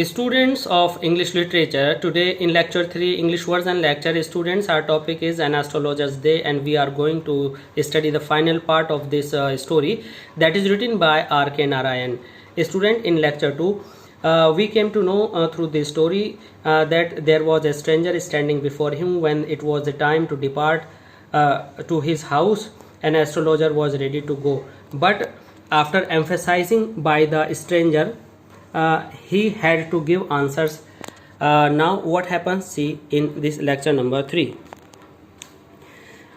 Students of English literature, today in lecture 3 English version lecture, students, our topic is An Astrologer's Day, and we are going to study the final part of this story that is written by R.K. Narayan. A student, in lecture 2, we came to know through this story that there was a stranger standing before him when it was the time to depart to his house. An astrologer was ready to go, but after emphasizing by the stranger, he had to give answers. Now what happens, see in this lecture number 3.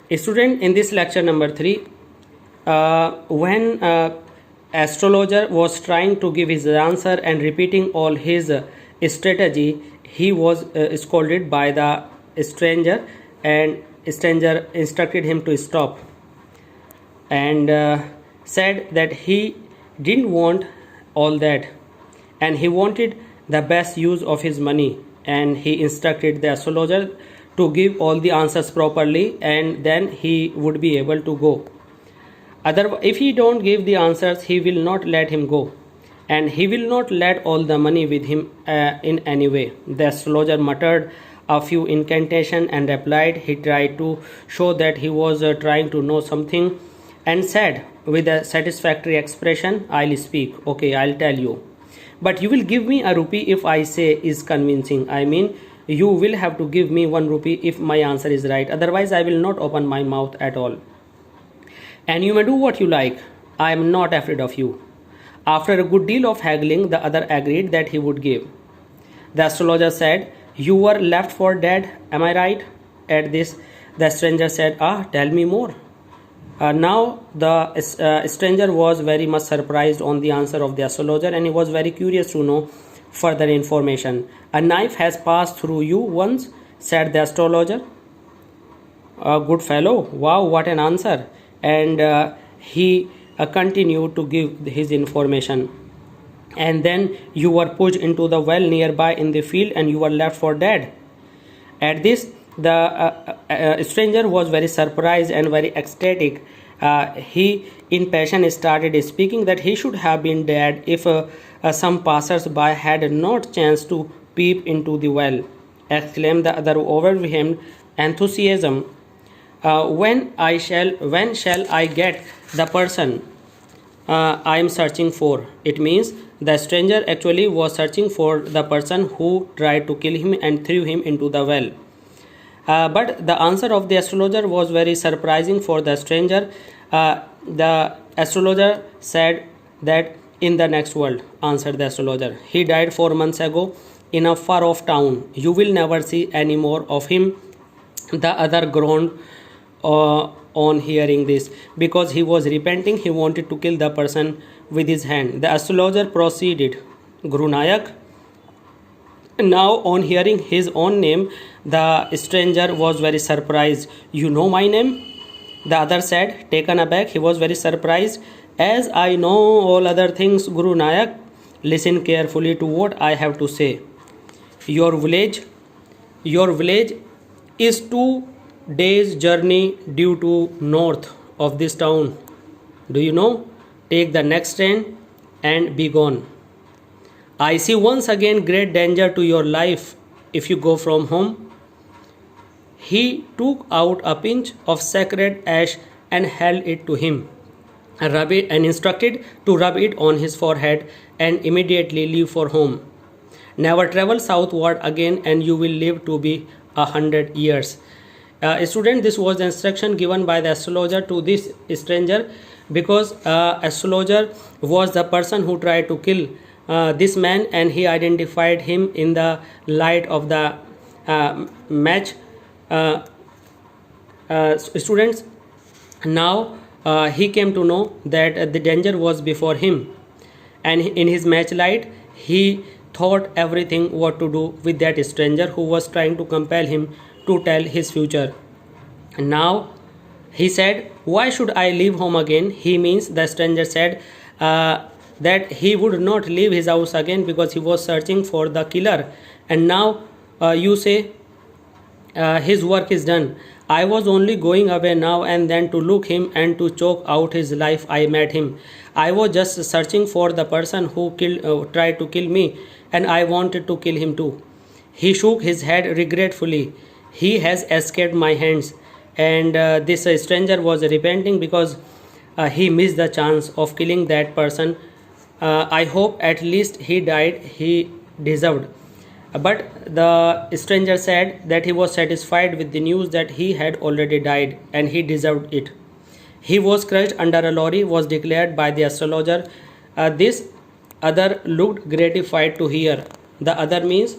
A student, in this lecture number 3, when astrologer was trying to give his answer and repeating all his strategy, he was scolded by the stranger, and stranger instructed him to stop and said that he didn't want all that, and he wanted the best use of his money, and he instructed the astrologer to give all the answers properly, and then he would be able to go. Otherwise, if he don't give the answers, he will not let him go, and he will not let all the money with him in any way. The astrologer muttered a few incantation and replied. He tried to show that he was trying to know something, and said with a satisfactory expression, "I'll speak. Okay, I'll tell you. But you will give me a rupee if I say is convincing. I mean, you will have to give me 1 rupee if my answer is right. Otherwise, I will not open my mouth at all. And you may do what you like. I am not afraid of you." After a good deal of haggling, the other agreed that he would give. The astrologer said, "You were left for dead, am I right?" At this, the stranger said, "Tell me more." Now the stranger was very much surprised on the answer of the astrologer, and he was very curious to know further information. "A knife has passed through you once," said the astrologer. "Good fellow, wow, what an answer." And he continued to give his information. "And then you were pushed into the well nearby in the field, and you were left for dead." At this, the stranger was very surprised and very ecstatic. He in passion started speaking that he should have been dead if some passers-by had not chanced to peep into the well. Exclaimed the other overwhelmed enthusiasm. When shall I get the person I am searching for?" It means the stranger actually was searching for the person who tried to kill him and threw him into the well. But the answer of the astrologer was very surprising for the stranger. The astrologer said that in the next world, answered the astrologer. "He died 4 months ago in a far off town. You will never see any more of him." The other groaned on hearing this. Because he was repenting, he wanted to kill the person with his hand. The astrologer proceeded, "Guru Nayak." Now, on hearing his own name, the stranger was very surprised. "You know my name?" The other said, taken aback. He was very surprised. "As I know all other things, Guru Nayak, listen carefully to what I have to say. Your village is 2 days' journey due to north of this town. Do you know? Take the next train and be gone. I see once again great danger to your life if you go from home." He took out a pinch of sacred ash and held it to him, and instructed to rub it on his forehead and immediately leave for home. "Never travel southward again, and you will live to be 100 years. Student, this was the instruction given by the astrologer to this stranger, because astrologer was the person who tried to kill this man, and he identified him in the light of the match. Students, now he came to know that the danger was before him, and in his match light he thought everything what to do with that stranger who was trying to compel him to tell his future. Now he said, "Why should I leave home again?" He means the stranger said that he would not leave his house again because he was searching for the killer, and now you say his work is done. I was only going away now and then to look him and to choke out his life. I met him. I was just searching for the person who tried to kill me, and I wanted to kill him too. He shook his head regretfully. He has escaped my hands. And this stranger was repenting because he missed the chance of killing that person. I hope at least he died he deserved. But the stranger said that he was satisfied with the news that he had already died and he deserved it. He was crushed under a lorry, was declared by the astrologer. This other looked gratified to hear. The other means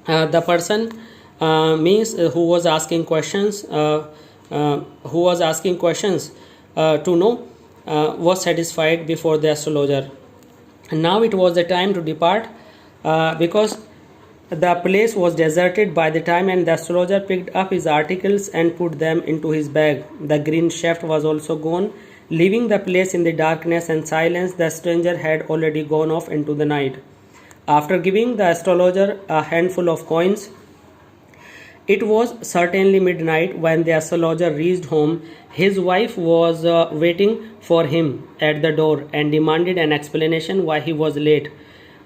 the person means who was asking questions, to know was satisfied before the astrologer. And now it was the time to depart because the place was deserted by the time, and the astrologer picked up his articles and put them into his bag. The green shaft was also gone. Leaving the place in the darkness and silence, the stranger had already gone off into the night. After giving the astrologer a handful of coins, it was certainly midnight when the astrologer reached home. His wife was waiting for him at the door and demanded an explanation why he was late.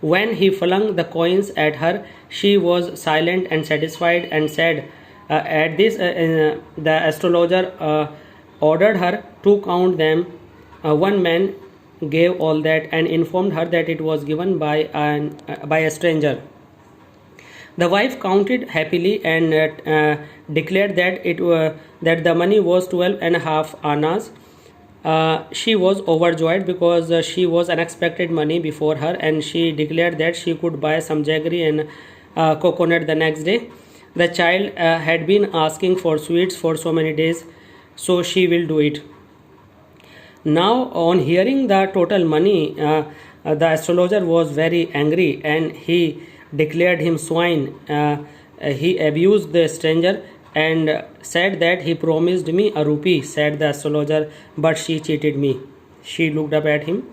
When he flung the coins at her, she was silent and satisfied and said, at this, the astrologer ordered her to count them. One man gave all that and informed her that it was given by a stranger. The wife counted happily and declared that the money was 12.5 annas. She was overjoyed because she was unexpected money before her, and she declared that she could buy some jaggery and coconut the next day. The child had been asking for sweets for so many days, so she will do it. Now, on hearing the total money, the astrologer was very angry and he declared him swine. He abused the stranger and said that he promised me a rupee, said the astrologer, but she cheated me. She looked up at him.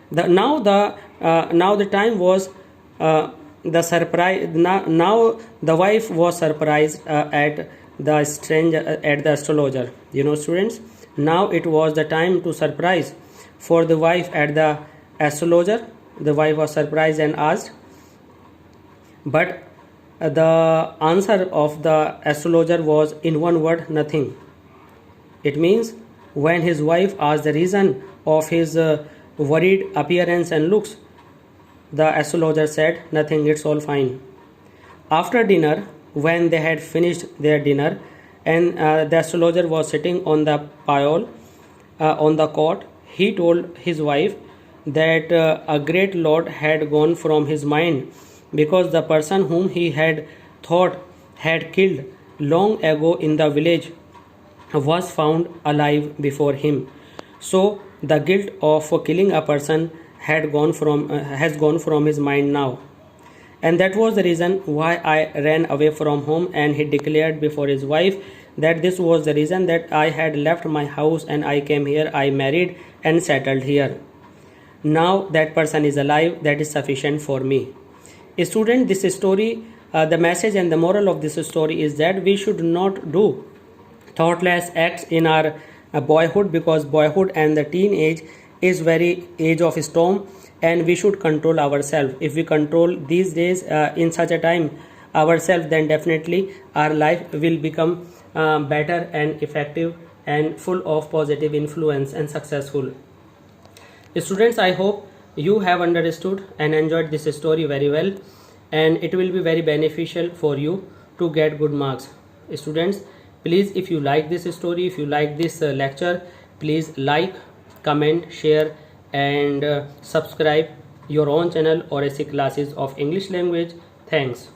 Now the time was the surprise. Now the wife was surprised at the stranger, at the astrologer. Students, now it was the time to surprise for the wife at the astrologer. The wife was surprised and asked, but the answer of the astrologer was in one word, nothing. It means when his wife asked the reason of his worried appearance and looks, the astrologer said, nothing, it's all fine. After dinner, when they had finished their dinner and the astrologer was sitting on the pile on the cot, he told his wife that a great load had gone from his mind because the person whom he had thought had killed long ago in the village was found alive before him. So the guilt of killing a person has gone from his mind now. And that was the reason why I ran away from home. And he declared before his wife that this was the reason that I had left my house and I came here, I married and settled here. Now that person is alive, that is sufficient for me. Student, this story, the message and the moral of this story is that we should not do thoughtless acts in our boyhood, because boyhood and the teenage is very age of storm, and we should control ourselves. If we control these days in such a time ourselves, then definitely our life will become better and effective and full of positive influence and successful. Students, I hope you have understood and enjoyed this story very well, and it will be very beneficial for you to get good marks. Students, please, if you like this story, if you like this lecture, please like, comment, share and subscribe your own channel, Oracy Classes of English Language. Thanks.